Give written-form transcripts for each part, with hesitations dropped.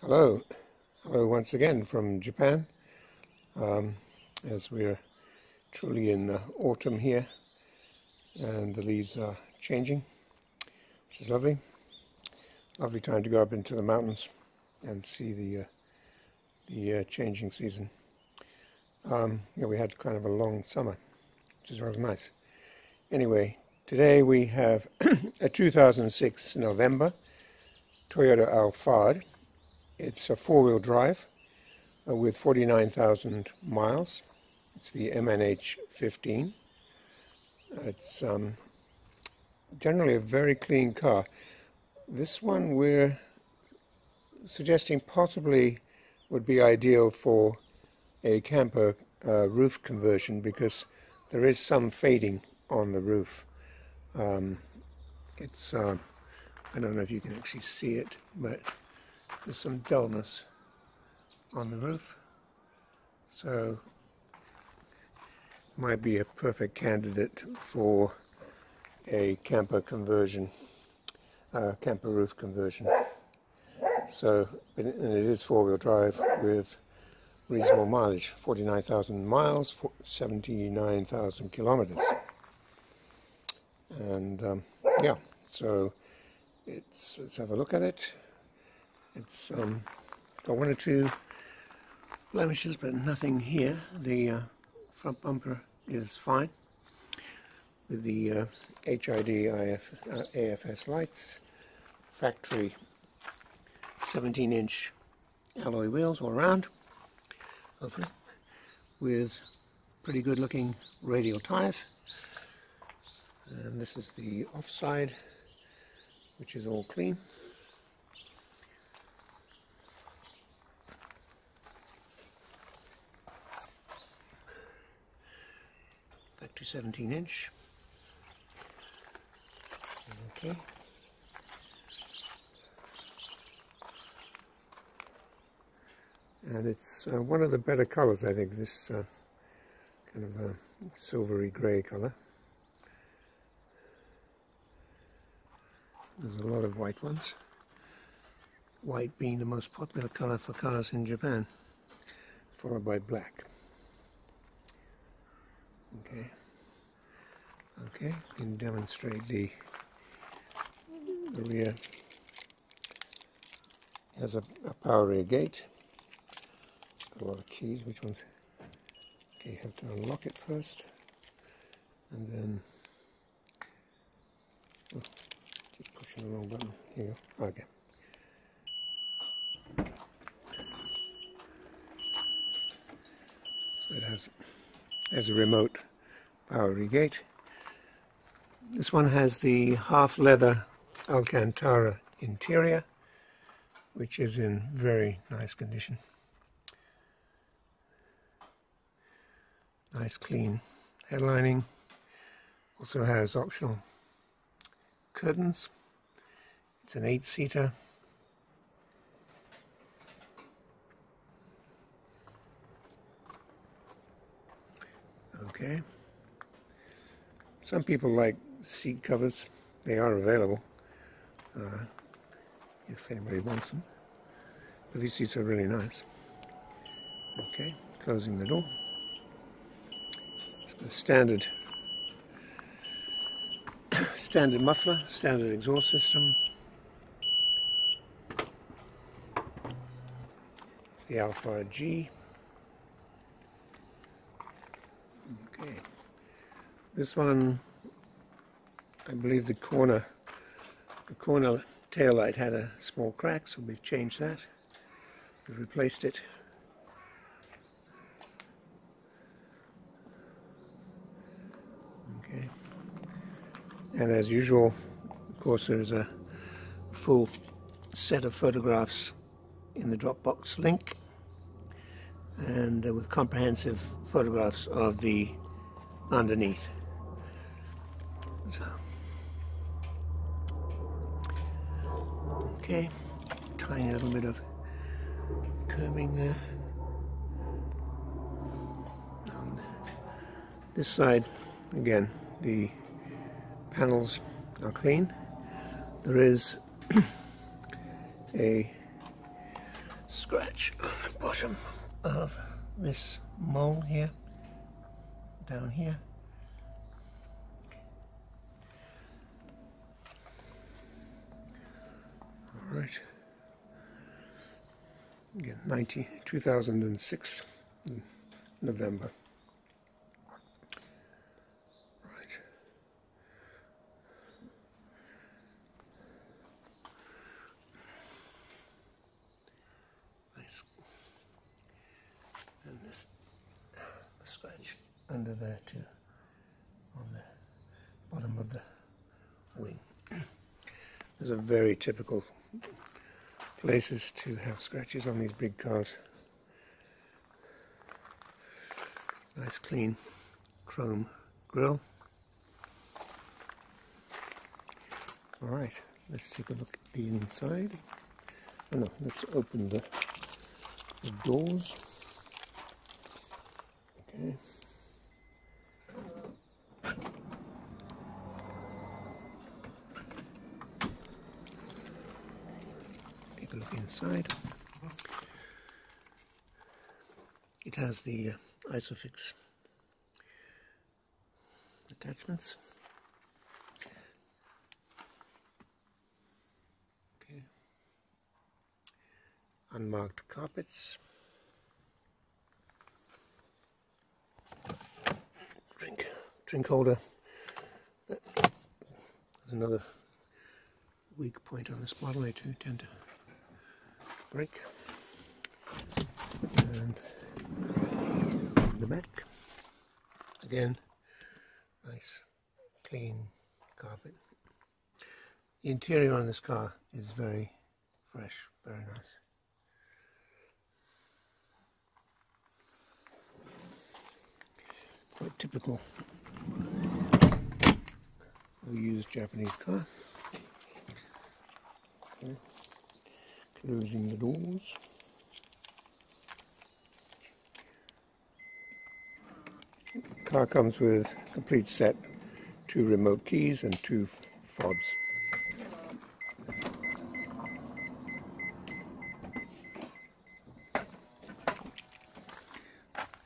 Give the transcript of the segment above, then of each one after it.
Hello, hello once again from Japan, as we're truly in autumn here and the leaves are changing, which is lovely. Lovely time to go up into the mountains and see the changing season. We had kind of a long summer, which is rather nice. Anyway, today we have a 2006 November Toyota-Alphard. It's a four-wheel drive with 49,000 miles. It's the MNH 15. It's generally a very clean car. This one we're suggesting possibly would be ideal for a camper roof conversion because there is some fading on the roof. It's I don't know if you can actually see it, but there's some dullness on the roof, so might be a perfect candidate for a camper conversion, camper roof conversion. So, and it is four-wheel drive with reasonable mileage, 49,000 miles, 79,000 kilometers. And yeah, so let's have a look at it. It's got one or two blemishes, but nothing here. The front bumper is fine with the HID AFS lights, factory 17-inch alloy wheels all around, hopefully, with pretty good looking radial tires. And this is the offside, which is all clean. Factory 17-inch. Okay. And it's one of the better colors, I think, this kind of a silvery grey color. There's a lot of white ones. White being the most popular color for cars in Japan, followed by black. Okay, can demonstrate the rear. Has a power rear gate. Got a lot of keys. Which ones? Okay, you have to unlock it first, and then keep pushing the wrong button. Here you go. Okay. So it has a remote power regate. This one has the half leather Alcantara interior, which is in very nice condition. Nice clean headlining. Also has optional curtains. It's an 8-seater. Okay. Some people like seat covers. They are available if anybody wants them. But these seats are really nice. Okay, closing the door. It's got a standard muffler, standard exhaust system. It's the Alphard G. Okay. This one, I believe the corner tail light had a small crack, so we've changed that. We've replaced it. Okay. And as usual, of course, there's a full set of photographs in the Dropbox link, and with comprehensive photographs of the underneath. So, okay, tiny little bit of curving there. On this side, again, the panels are clean. There is a scratch on the bottom of this mole here, down here. All right. Again, 2006, November. Right. Nice. And this scratch under there too, on the bottom of the wing. Those are very typical places to have scratches on these big cars. Nice clean chrome grille. Alright, let's take a look at the inside. Oh no, let's open the doors. Okay. Take a look inside. It has the Isofix attachments. Okay. Unmarked carpets. Drink holder. There's another weak point on this model. They too tend to break. And the back. Again, nice clean carpet. The interior on this car is very fresh, very nice. Quite typical of a used Japanese car. Okay. Closing the doors. The car comes with a complete set, 2 remote keys and 2 fobs.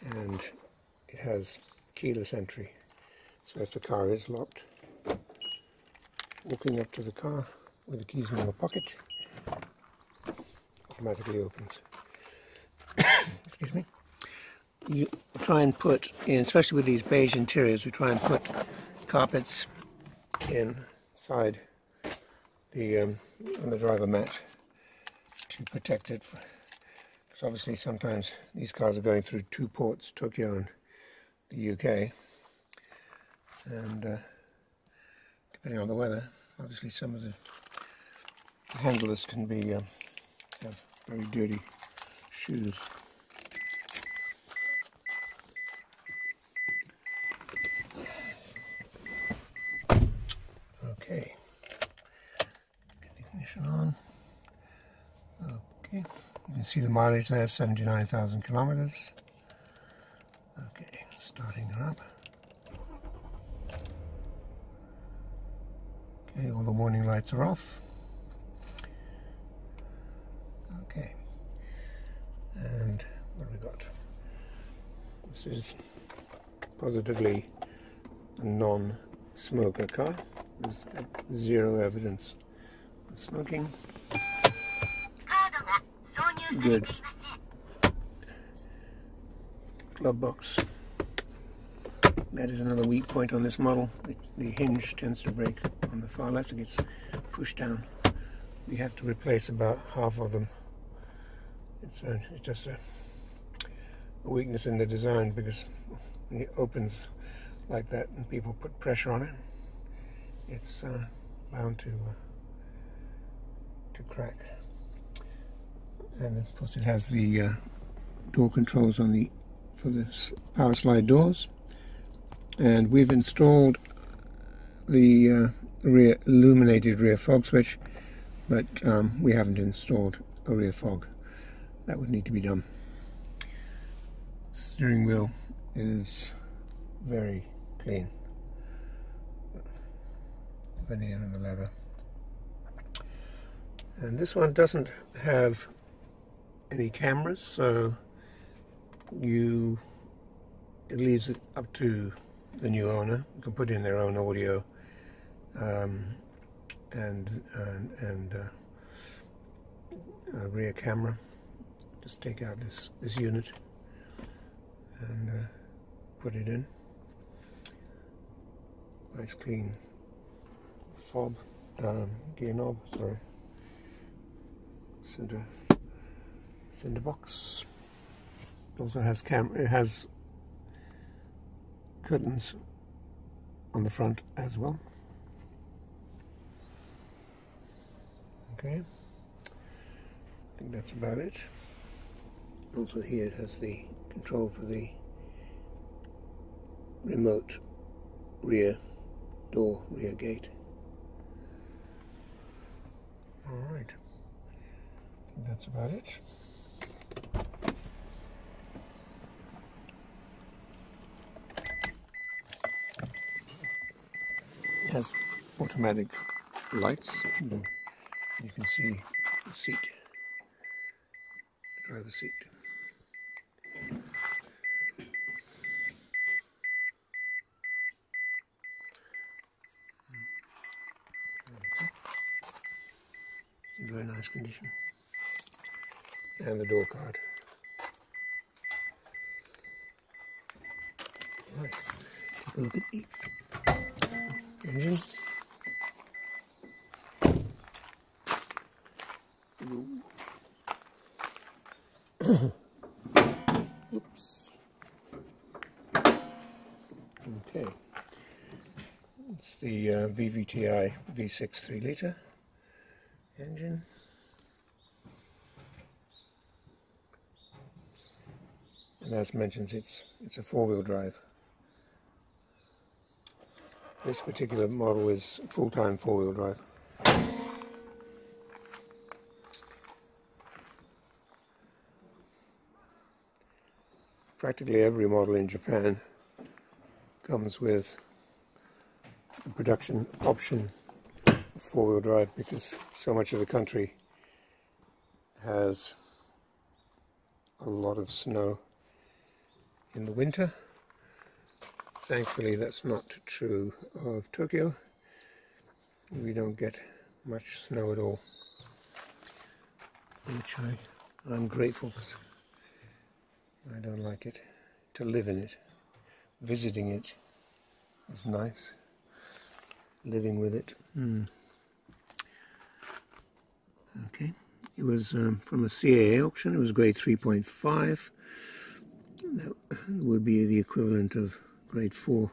And it has keyless entry, so if the car is locked, walking up to the car with the keys in your pocket automatically opens. Excuse me. You try and put in, especially with these beige interiors, we try and put carpets inside the on the driver mat to protect it, because obviously sometimes these cars are going through 2 ports, Tokyo and the UK, and depending on the weather, obviously some of the handlers can be have very dirty shoes. Okay, get the ignition on. Okay, you can see the mileage there, 79,000 kilometers. Okay, starting her up. Okay, all the warning lights are off. Okay, and what have we got? This is positively a non-smoker car. There's 0 evidence of smoking. Good. Glove box. That is another weak point on this model. The hinge tends to break on the far left. It gets pushed down. We have to replace about half of them. It's just a weakness in the design, because when it opens like that and people put pressure on it, it's bound to crack. And of course it has the door controls on for the power slide doors, and we've installed the illuminated rear fog switch, but we haven't installed a rear fog. That would need to be done. Steering wheel is very clean. Veneer in the leather. And this one doesn't have any cameras, so it leaves it up to the new owner. You can put in their own audio and a rear camera. Just take out this unit and put it in. Nice clean fob, gear knob, sorry, center box. It also has it has curtains on the front as well. Okay, I think that's about it. Also here it has the control for the remote rear door, rear gate. Alright, I think that's about it. It has automatic lights. You can see the seat, the driver's seat. In very nice condition. And the door card. Right, take a look at the engine. Oops. Okay. It's the VVTi V6 3-litre engine. And as mentioned, it's a 4-wheel drive. This particular model is full-time 4-wheel drive. Practically every model in Japan comes with the production option of 4-wheel drive because so much of the country has a lot of snow in the winter. Thankfully that's not true of Tokyo. We don't get much snow at all, which I'm grateful because I don't like it. To live in it, visiting it is nice. Living with it. Okay, it was from a CAA auction. It was grade 3.5. That would be the equivalent of grade 4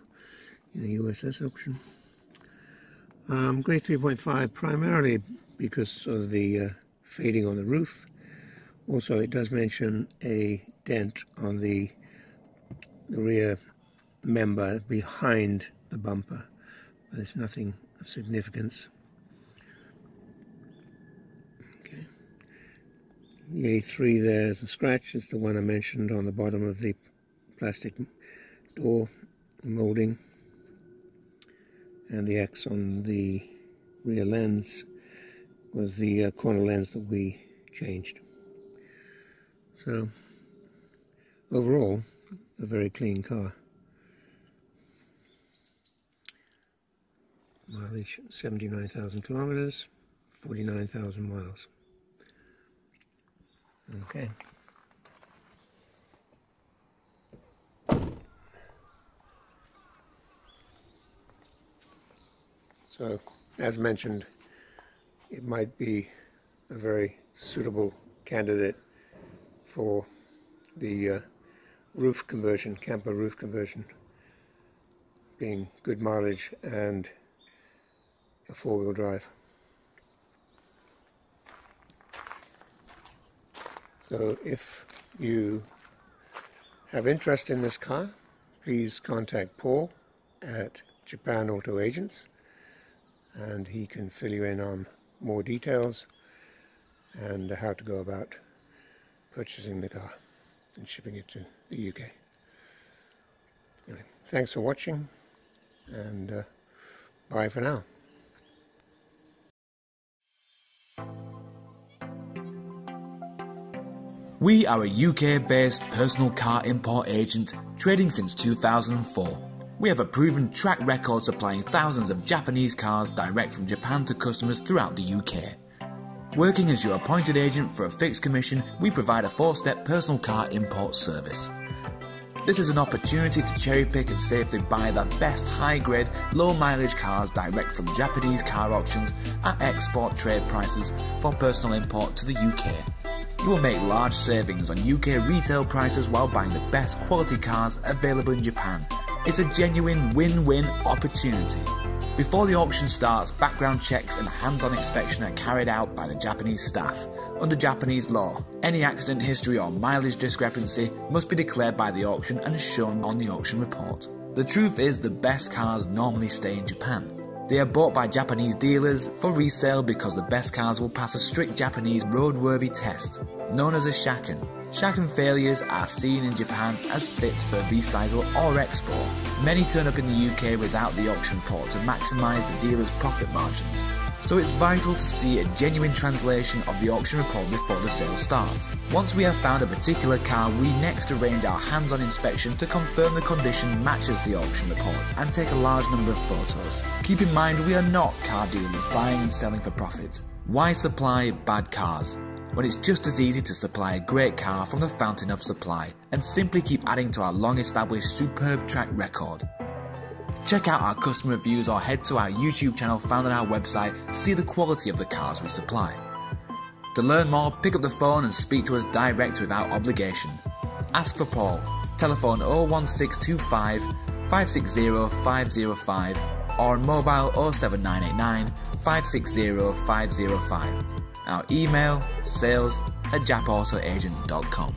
in a USS auction. Grade 3.5 primarily because of the fading on the roof. Also, it does mention a dent on the rear member behind the bumper, but it's nothing of significance. Okay. The A3 there is a scratch. It's the one I mentioned on the bottom of the plastic door molding, and the X on the rear lens was the corner lens that we changed. So overall, a very clean car. Mileage 79,000 kilometers, 49,000 miles. Okay. So, as mentioned, it might be a very suitable candidate for the roof conversion, camper roof conversion, being good mileage and a 4-wheel drive. So if you have interest in this car, please contact Paul at Japan-Auto-Agents and he can fill you in on more details and how to go about purchasing the car and shipping it to the UK. Anyway, thanks for watching, and bye for now. We are a UK-based personal car import agent trading since 2004. We have a proven track record supplying thousands of Japanese cars direct from Japan to customers throughout the UK. Working as your appointed agent for a fixed commission, we provide a 4-step personal car import service. This is an opportunity to cherry pick and safely buy the best high-grade, low-mileage cars direct from Japanese car auctions at export trade prices for personal import to the UK. You will make large savings on UK retail prices while buying the best quality cars available in Japan. It's a genuine win-win opportunity. Before the auction starts, background checks and hands-on inspection are carried out by the Japanese staff. Under Japanese law, any accident history or mileage discrepancy must be declared by the auction and shown on the auction report. The truth is, the best cars normally stay in Japan. They are bought by Japanese dealers for resale because the best cars will pass a strict Japanese roadworthy test, known as a shaken. Shaken failures are seen in Japan as fit for recycle or export. Many turn up in the UK without the auction report to maximise the dealer's profit margins. So it's vital to see a genuine translation of the auction report before the sale starts. Once we have found a particular car, we next arrange our hands-on inspection to confirm the condition matches the auction report and take a large number of photos. Keep in mind, we are not car dealers buying and selling for profit. Why supply bad cars when it's just as easy to supply a great car from the fountain of supply and simply keep adding to our long-established superb track record? Check out our customer reviews or head to our YouTube channel found on our website to see the quality of the cars we supply. To learn more, pick up the phone and speak to us direct without obligation. Ask for Paul. Telephone 01625 560 505 or on mobile 07989 560 505. Our email sales@Jap-Auto-Agent.com.